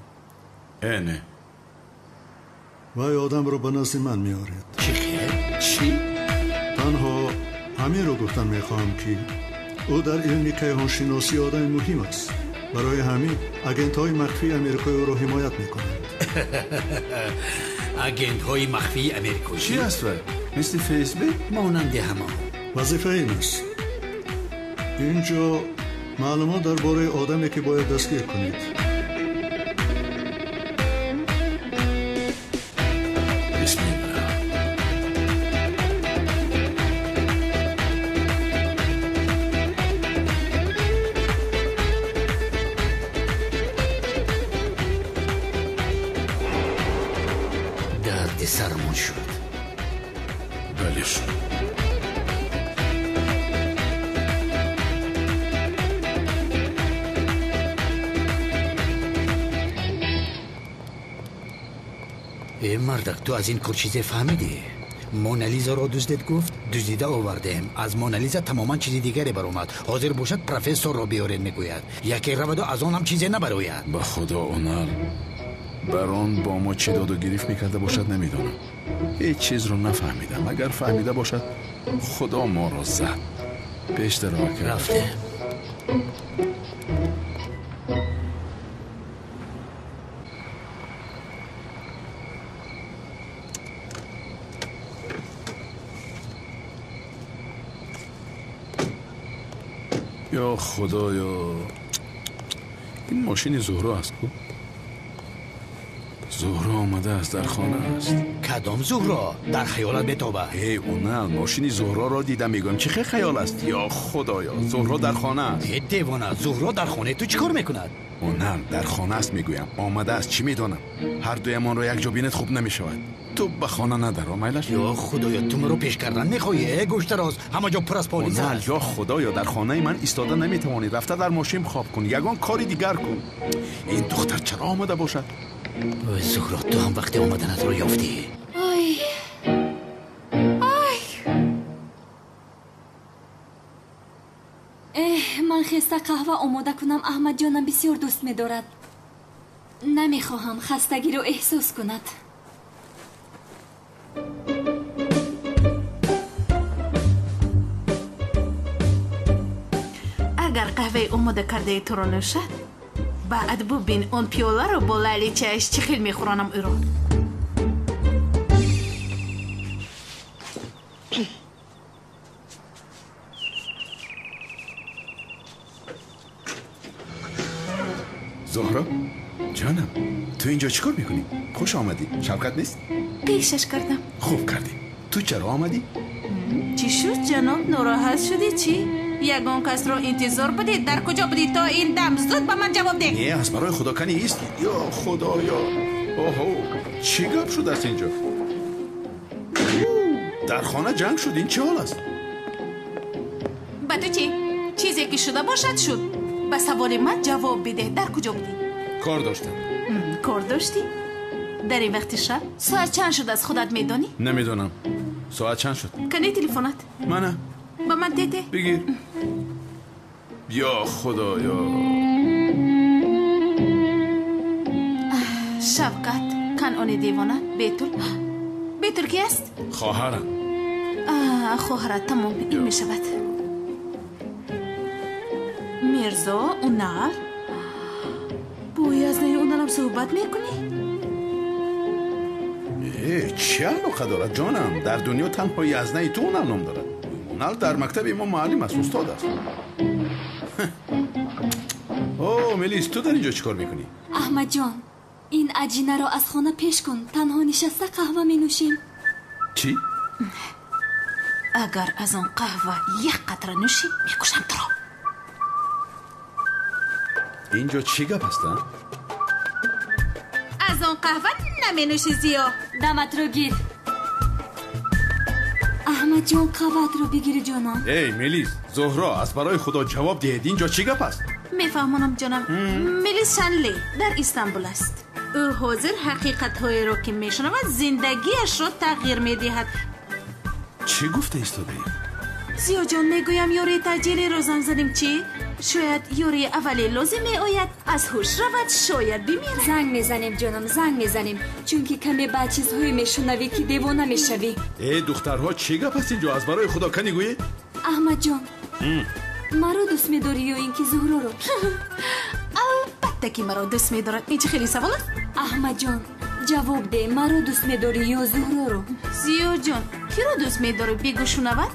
Speaker 10: اینه.
Speaker 11: وای آدم رو به نزد من میارید.
Speaker 2: چی؟
Speaker 11: تنها همین رو گفتن میخواهم که او در علم کیهانشناسی آدم مهم است. برای همین اجنت های مخفی امریکایی او را حمایت میکنند.
Speaker 2: اجنت های مخفی امریکایی
Speaker 10: چی است وای؟ مثل فیسبوک؟
Speaker 2: مانند همه.
Speaker 11: وظیفه این است. اینجا معلومات درباره آدمی که باید دستگیر کنید.
Speaker 10: بسم الله.
Speaker 2: درد سرمون شد.
Speaker 10: بله شد.
Speaker 2: مردک تو از این کار چیزی فهمیدی؟ مونالیزا را دزدید گفت دزدیده آوردیم. از مونالیزا تماما چیزی دیگری برآمد. حاضر باشد پروفسور را بیارین میگوید. یکی رود و از آن هم چیزی نبراید.
Speaker 10: به خدا اونال بران با ما چی داد و گریف میکرده باشد نمیدونم. هیچ چیز رو نفهمیدم. اگر فهمیده باشد خدا ما را زد. پیش راه کرد.
Speaker 2: رفته.
Speaker 10: یا خدایا این ماشین زهرا است کو؟ زهرا آمده است در خانه است.
Speaker 2: کدام زهرا؟ در خیالت بتابه.
Speaker 10: ای اونل ماشین زهرا را دیدم میگم چه خیال است. یا خدایا زهرا در خانه است.
Speaker 2: ای دیوانه زهرا در خانه تو چیکار میکند؟
Speaker 10: اونل در خانه است میگویم آمده است چی میدانم. هر دویمان را یک جا بینت خوب نمیشود. تو به خانه ندر آمیلش.
Speaker 2: یا خدایا تو مرا پیش کردن میخوایی گوشت راز همه جا پر از پلیس است.
Speaker 10: یا خدایا در خانه من ایستاده نمیتوانی رفته در ماشین خواب کن یگان کاری دیگر کن. این دختر چرا آمده باشد؟
Speaker 2: اوه زهرا تو هم وقتی آمدنت رو یافتی.
Speaker 5: آی من خسته قهوه آماده کنم. احمد جانم بسیار دوست می‌دارد. نمیخواهم خستگی رو احساس کند.
Speaker 6: اگر قهوه آماده کرده تو رو نوشد بعد ببین اون پیاله رو با لیچه‌اش چه خیلی میخورانم او رو.
Speaker 10: زهرا جانم تو اینجا چیکار میکنی؟ خوش آمدی. شوکت نیست؟
Speaker 6: پیشش کردم.
Speaker 10: خوب کردی. تو چرا آمدی؟
Speaker 6: چی شد جناب؟ ناراحت شدی چی؟ یگان کس را انتظار بدید. در کجا بودی تا این دم؟ زود به من جواب ده.
Speaker 10: نه از برای خدا کنی ایست. یا خدایا اوهو چی گپ شد است اینجا؟ در خانه جنگ شد. این چه حال است؟
Speaker 6: با تو چی؟ چیزی که شده باشد شد. به سوال من جواب بده. در کجا بودی؟
Speaker 10: کار داشتم.
Speaker 6: کار داشتی؟ در این وقت شب؟ ساعت چند شد از خودت میدانی؟
Speaker 10: نمیدونم. ساعت چند شد؟
Speaker 6: کنی تلفنت؟
Speaker 10: منه.
Speaker 6: با من تیته؟
Speaker 10: بگیر. یا خدایا.
Speaker 6: شفقت کنعانی دیوانه. بیتول کی است؟
Speaker 10: خواهرم.
Speaker 6: خواهرت تمام این می شود. میرزا اونال بوی از نه اونالم صحبت میکنی؟
Speaker 10: چه علاقه دارد جانم؟ در دنیا تنها یزنه تو اونال نام دارد. اونال در مکتب ما معلم است. استاد است. اوه ملیس تو در اینجا چیکار میکنی؟
Speaker 5: احمد جان این عجینه را از خانه پیش کن. تنها نشسته قهوه می نوشیم.
Speaker 10: چی؟
Speaker 6: اگر از آن قهوه یک قطره نوشی میکشم تو را.
Speaker 10: اینجا چی گپ هستن؟
Speaker 6: از آن قهوه نمی نوشی زیا.
Speaker 5: دمت رو گیر. احمد جان قهوت رو بگیر جانم.
Speaker 10: ای ملیس زهرا از برای خدا جواب دهید. اینجا چی گپ است؟
Speaker 6: میفهمونم جانم. ملیس شنلی در استانبول است. او حاضر حقیقت های رو که میشنود زندگیش رو تغییر میدهد.
Speaker 10: چی گفته ایستاده ای؟
Speaker 6: زیا جان میگویم یوری تاجیلی رو زنگ زدیم چی؟ شاید یوری اولی لازم می آید از هوش رود. شاید بمیره.
Speaker 5: زنگ میزنیم جانم زنگ میزنیم چون که کمی بعد چیزهایی میشنوی که دیوانه میشوی.
Speaker 10: ای دخترها چی گپ است اینجا؟ از برای خدا کنی گویی؟
Speaker 5: احمد جان مرا دوست میداری یا اینکه زهرا رو؟
Speaker 6: البته که مرا دوست میدارد. این چه خیلی سوال است؟
Speaker 5: احمد جان جواب ده. مرا دوست میداری یا زهرا رو؟
Speaker 6: زیا جان کی رو دوست میداری بگو شنود؟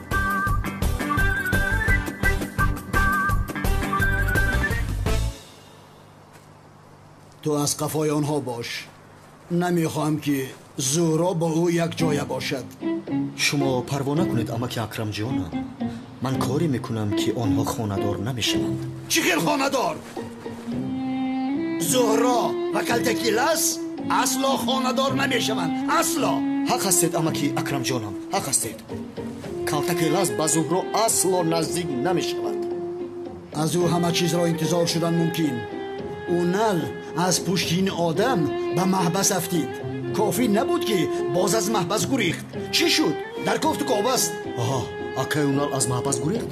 Speaker 9: تو از قفای آنها باش. نمیخواهم که زهرا با او یک جای باشد.
Speaker 4: شما پروا نکنید اماک اکرم جانم. من کاری میکنم که آنها خانه‌دار نمیشوند.
Speaker 9: چی خیل خانه‌دار؟ زهرا و کلتکیلس اصلا خانه‌دار نمیشوند. اصلا.
Speaker 4: حق هستید اماکی اکرم جانم. حق هستید. کلتکیلس با زهرا اصلا نزدیک نمیشود.
Speaker 9: از او همه چیز را انتظار شدن ممکن. اونال از پشت این آدم به محبس افتید. کافی نبود که باز از محبس گریخت. چی شد؟ در کفت کعبه است.
Speaker 4: آها اکه اونال از محبس گریخت.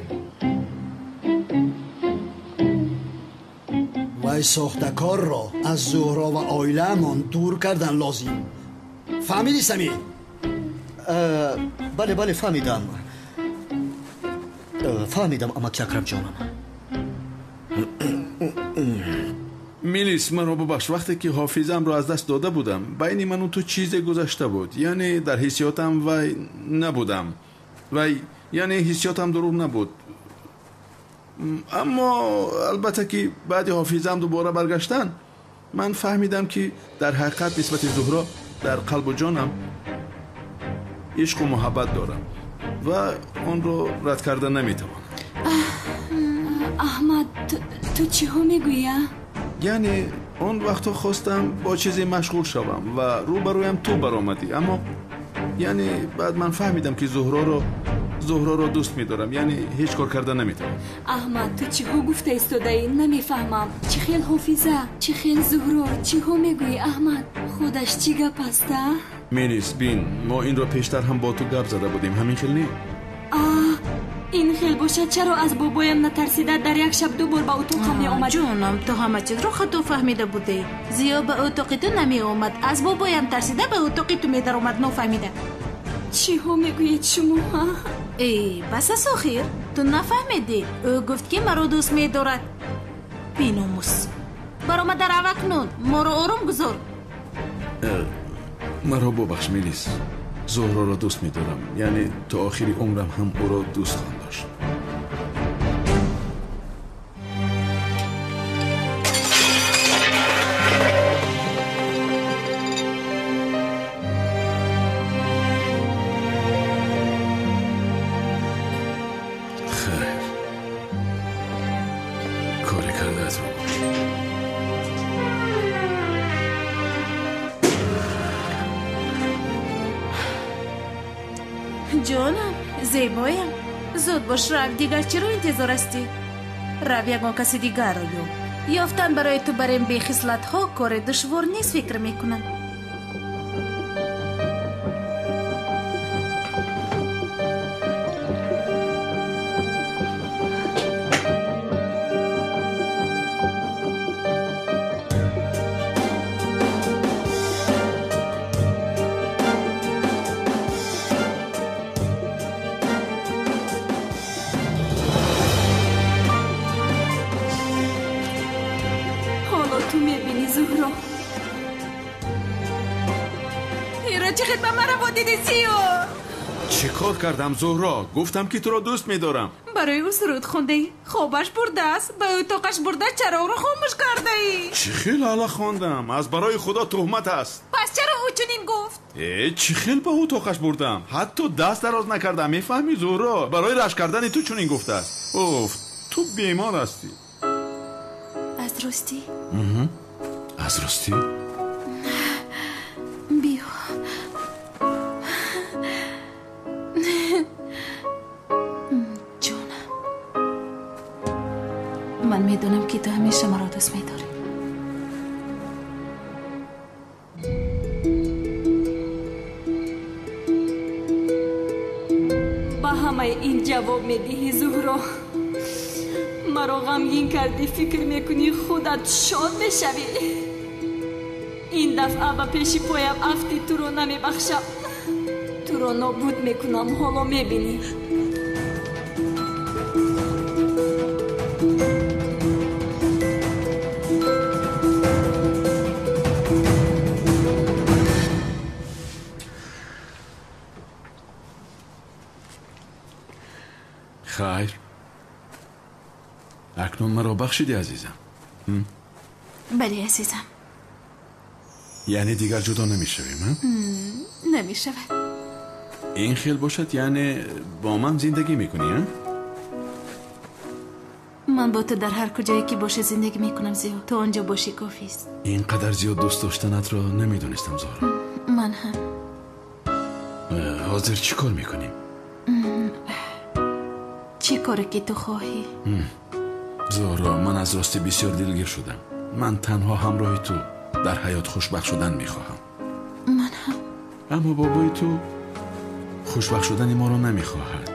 Speaker 9: وای ساختکار را از زهرا و آیله من دور کردن لازم. فهمیدی سمی؟
Speaker 4: بله فهمیدم. فهمیدم اما که اکرم جانم.
Speaker 10: میلیس من رو ببخش. وقتی که حافظم رو از دست داده بودم بین من و تو چیز گذشته بود. یعنی در حسیاتم وای نبودم. وای یعنی حسیاتم دروغ نبود. اما البته که بعد حافظم دوباره برگشتن من فهمیدم که در حقیقت نسبت زهرا در قلب و جانم عشق و محبت دارم و اون رو رد کردن نمیتوانم.
Speaker 5: احمد تو چی ها میگویی؟
Speaker 10: یعنی اون وقتا خواستم با چیزی مشغول شوم و روبرویم تو برآمدی، اما یعنی بعد من فهمیدم که زهرا رو دوست میدارم، یعنی هیچ کار کردن نمیتونم.
Speaker 5: احمد تو چی ها گفته ایستاده ای؟ نمیفهمم. چی خیل حافظه، چی خیل زهرا، چی ها میگویی احمد؟ خودش چی گپ است؟
Speaker 10: مینیس بین، ما این رو پیشتر هم با تو گپ زده بودیم، همین خیل نی؟
Speaker 5: این خیل باشد چرا از بابایم نترسیده در یک شب دو بار به اتاقم می آمد؟
Speaker 6: جونم تو همه چیز رو خود فهمیده بودی. زیاد به اتاق تو نمی آمد، از بابایم ترسیده به اتاق تو می در آمد. نفهمیده
Speaker 5: چی ها میگویید شما؟
Speaker 6: ای بس ساخیر تو نفهمیدی. او گفت که مرا دوست می دارد. بیناموس برام در اوکنون ما رو آروم گذار.
Speaker 10: مرا ببخش مینیس، زهرا را دوست می‌دارم، یعنی تا آخری عمرم هم او را دوست خواهم داشت. خیر کاری کرده از رو
Speaker 6: جانم زیبایم زود باش رو دیگر چرا انتظار هستی؟ رو یکان کسی دیگر رو یافتن برای تو برای بی خصلت ها کار دشوار نیست فکر میکنم.
Speaker 5: تو میبینی زهرا؟
Speaker 6: ایرا چه خدمت مرا با دیدی سیو؟
Speaker 10: چی کار کردم زهرا؟ گفتم که تو را دوست میدارم.
Speaker 6: برای او سرود خونده ای؟ خوابش برده است؟ به اتاقش برده چرا او رو خاموش کرده ای؟
Speaker 10: چی خیل حالا خواندم؟ از برای خدا تهمت است.
Speaker 6: پس چرا او چنین گفت؟
Speaker 10: چی خیل به اتاقش بردم؟ حتی دست دراز نکردم. میفهمی زهرا؟ برای رشک کردن تو چنین گفته است. اوف تو بیمار هستی.
Speaker 6: از راستی؟
Speaker 10: از راستی؟
Speaker 6: بیا جونم من میدونم که تو همیشه مرا دوست میداری.
Speaker 5: با همه این جواب میدهی زهرا؟ مرا غمگین کردی. فکر میکنی خودت شاد بشوی؟ این دفعه به پیش پایم افتی تو رو نمیبخشم، تو رو نابود میکنم. حالا میبینی.
Speaker 10: خیر اکنون مرا بخشیدی عزیزم.
Speaker 6: بله عزیزم.
Speaker 10: یعنی دیگر جدا نمیشویم؟
Speaker 6: نمیشود.
Speaker 10: این خیل باشد یعنی با من زندگی میکنی؟
Speaker 6: من با تو در هر کجایی که باشه زندگی میکنم زیاد. تو آنجا باشی کافی است.
Speaker 10: اینقدر زیاد دوست داشتنت را نمیدونستم زهرا.
Speaker 6: من هم.
Speaker 10: حاضر چی کار میکنیم؟
Speaker 6: چی کاری که تو خواهی؟
Speaker 10: زهرا من از راستی بسیار دلگیر شدم. من تنها همراه تو در حیات خوشبخت شدن میخواهم.
Speaker 6: من هم.
Speaker 10: اما بابای تو خوشبخت شدن ما را نمیخواهد،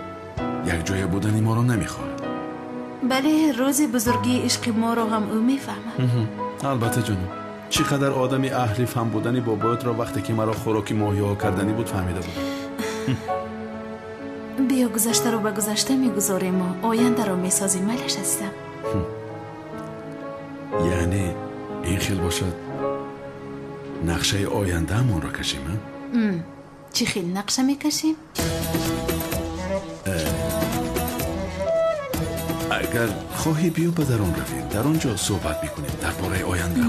Speaker 10: یک جای بودن ما را نمیخواهد.
Speaker 6: بله روز بزرگی عشق ما را هم او میفهمد.
Speaker 10: البته جانم، چقدر آدمی اهلی فهم بودنی بابایت را وقتی که مرا خوراکی ماهی ها کردنی بود فهمیده بود.
Speaker 6: بیا گذشته رو به گذشته میگذاریم و آینده رو میسازیم. ملش هستم.
Speaker 10: یعنی این خیل باشد نقشه آینده همون را کشیم؟
Speaker 6: چی خیل نقشه میکشیم؟
Speaker 10: اگر خواهی بیا به درون رویم، در آنجا صحبت میکنیم درباره آینده.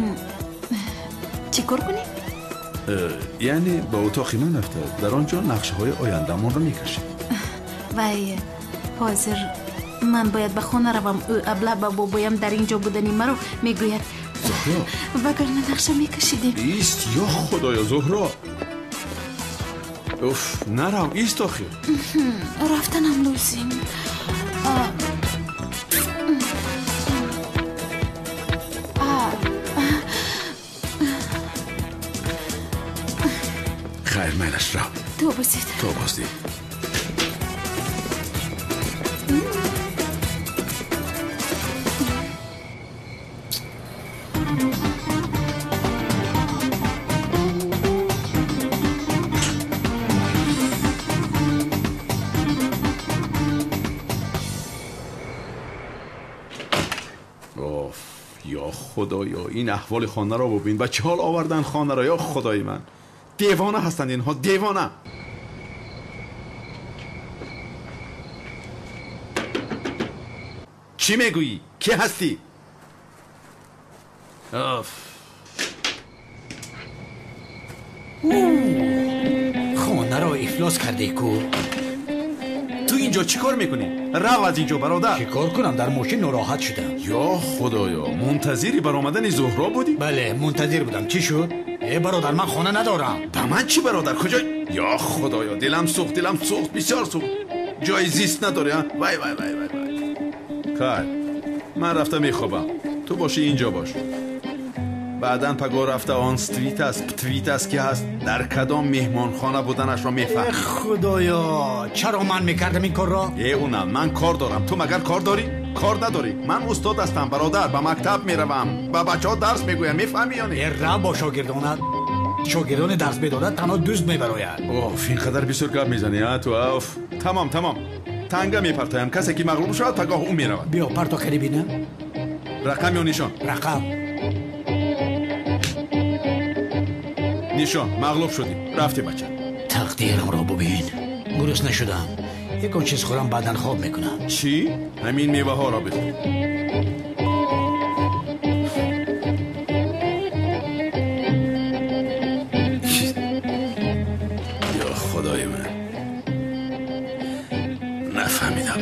Speaker 6: چی کار کنیم؟
Speaker 10: یعنی به اتاق من رفته در آنجا نقشه های آینده‌مان رو میکشیم.
Speaker 6: وای حاضر من باید به خانه روم. او ابله با بابایم در اینجا بودنی مرا میگوید
Speaker 10: زهرا
Speaker 6: وگرنه نقشه میکشیدیم.
Speaker 10: ایست یا خدایا زهرا. اوف نرو ایست آخه.
Speaker 6: رفتنم لازم.
Speaker 10: خیر میلش رو
Speaker 6: تو بزید.
Speaker 10: تو بازدید. یا خدایا این احوال خانه را ببین و چه حال آوردن خانه را. یا خدای من دیوانه هستند اینها، دیوانه. چی میگویی؟ کی هستی؟
Speaker 9: خانه را افلاس کرده کو.
Speaker 10: تو اینجا چی کار میکنی؟ رو از اینجا برادر.
Speaker 9: چی کار کنم؟ در ماشین ناراحت شدم.
Speaker 10: یا خدایا منتظری برآمدن زهرا بودی؟
Speaker 9: بله منتظر بودم. چی شد؟ برادر من خانه ندارم.
Speaker 10: به من چی برادر؟ کجا؟ یا خدایا دلم سوخت بسیار سوخت. جای زیست نداره ها؟ وای کار من رفتم میخوابم، تو باشی اینجا باش. بعدن پگاه رفته آن پتویت است که هست در کدام مهمان خانه بودنش را میفهمی.
Speaker 9: خدایا چرا من میکردم این کار را؟
Speaker 10: اونم من کار دارم، تو مگر کار داری؟ کار نداری. من استاد هستم برادر، به مکتب میروم، به بچه ها درس میگویم، میفهمی یا نه؟
Speaker 9: را با شاگردان درس بدارد تنها دوست میبراید.
Speaker 10: اوف اینقدر بسیار گپ میزنی ها تو. اوف تمام تنگه میپرتایم، کسی که مغلوب شد پگاه اون میرود.
Speaker 9: بیا پرتو کردی بینم.
Speaker 10: رقم یا نشان؟
Speaker 9: رقم.
Speaker 10: نشان. مغلوب شدی رفتی بچه.
Speaker 9: تقدیرم را ببین، گرسنه نشدم. یکم چیز خورم بعدن خواب میکنم.
Speaker 10: چی؟ همین میوه ها را بخور. یا خدای من نفهمیدم.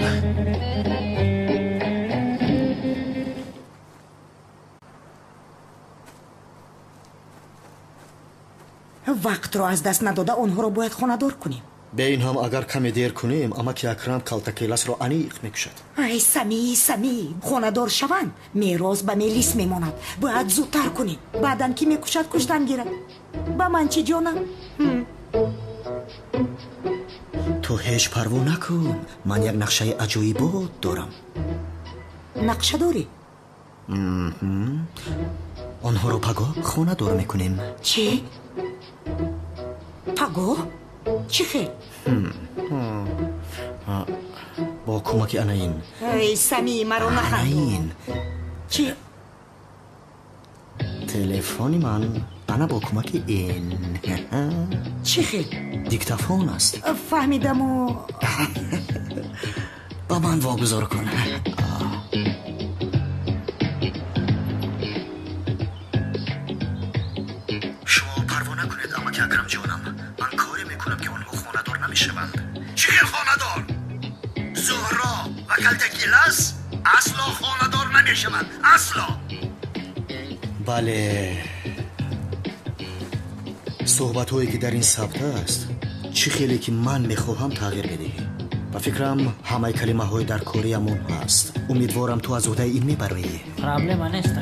Speaker 12: وقت رو از دست نداده اونها رو باید خانه دار کنیم.
Speaker 4: به این هم اگر کمی دیر کنیم اما که اکرم کلتکیلس رو انیق میکشد.
Speaker 12: ای سمی خانه دار شوند میراث به میلیس میماند. باید زودتر کنیم. بعدن کی میکشد کشتن گیرد. با من چی جانم؟
Speaker 4: تو هیچ پروا نکن، من یک نقشه عجایبات دارم.
Speaker 12: نقشه داری؟
Speaker 4: آنها رو پگاه خانه دار میکنیم.
Speaker 12: چی؟ پگاه؟ چی خیلی؟
Speaker 4: با کمک اناین.
Speaker 12: ای سمی مرا نخند.
Speaker 4: اناین
Speaker 12: چی؟
Speaker 4: تلفنی من انا با کمک این.
Speaker 12: چی خیلی؟
Speaker 4: دیکتافون است.
Speaker 12: فهمیدم و
Speaker 4: با من واگذار کن. شما پروا نکنید اما که اکرم جانم، من کاری میکنم که اونها خانه دار نمیشوند. چی خانه دار؟ زهرا و کلتکیلس اصلا خانه دار نمیشوند، اصلا. بله صحبت هایی که در این ثبت است چی خیلی که من میخواهم تغییر بدهی. و فکرم همه کلمه های در کاریمون هست. امیدوارم تو از عهده این میبری.
Speaker 7: پرابلم نیست.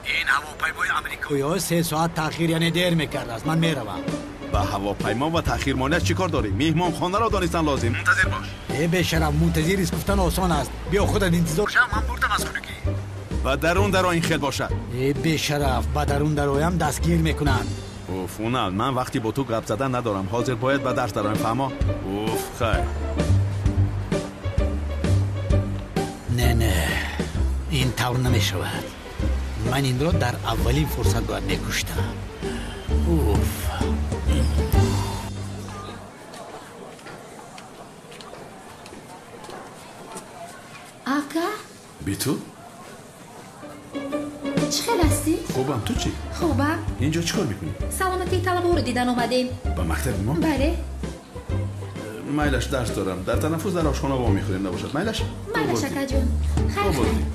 Speaker 9: این هواپیمای امریکایی 3 ساعت تاخیر یعنی دیر میکرد است. من میروم.
Speaker 10: با هواپیما و تأخیر مانعش چی کار داری؟ میهمان خانه را دانستن لازم. منتظر باش.
Speaker 9: ای بیشرف منتظر است گفتن آسان است. بیا خودت انتظار شم من بردم از خونگی.
Speaker 10: و درون این خیل باشد.
Speaker 9: ای بیشرف با درون درایم دستگیر میکنن.
Speaker 10: اوف اونال من وقتی با تو گپ زدن ندارم. حاضر باید به درس دارم فهما. اوف خیر.
Speaker 9: نه
Speaker 2: شود. من این را در اولین فرصت باید میکشتم. اوف.
Speaker 13: آقا
Speaker 10: بی تو؟
Speaker 13: چه خیلی هستی؟
Speaker 10: خوبم، تو چی؟
Speaker 13: خوبم.
Speaker 10: اینجا چیکار میکنی؟
Speaker 13: سلامتی طلبه رو دیدن اومدیم.
Speaker 10: با مکتب ما؟
Speaker 13: بله.
Speaker 10: مایلش درس دارم. در تنفس در آشخانه با میخوریم نباشد. مایلش؟
Speaker 13: مایلش اکا جون. خیلی.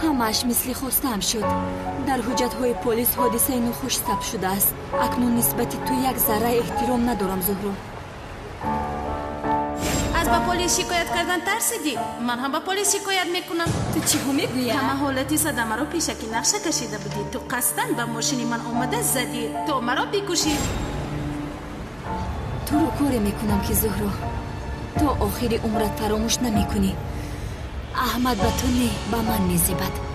Speaker 5: همش مثل خواستم شد. در حجت‌های پلیس حادثه ناخوش ثبت شده است. اکنون نسبت تو یک ذره احترام ندارم زهرا.
Speaker 6: از با پلیس شکایت کردن ترسیدی؟ من هم با پلیس شکایت میکنم.
Speaker 5: تو چی هم میگویی؟
Speaker 6: همه حالتی صدمه رو پیشکی نقشه کشیده بودی. تو قصدن به ماشین من اومده زدی تو مرا بکشی.
Speaker 5: تو رو کاری میکنم که زهرا تا آخر عمرت فراموش نمیکنی. احمد به تو نه، به من میزیبد.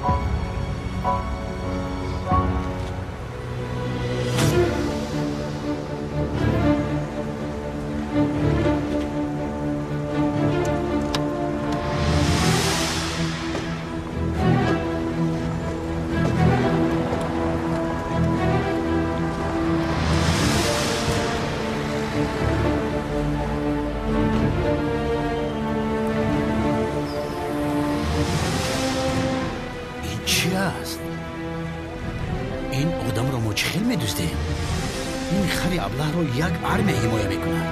Speaker 2: چی است؟ این آدم را ما چه خیلی میدوزدیم؟ این خری ابله را یک ارم حمایه میکند.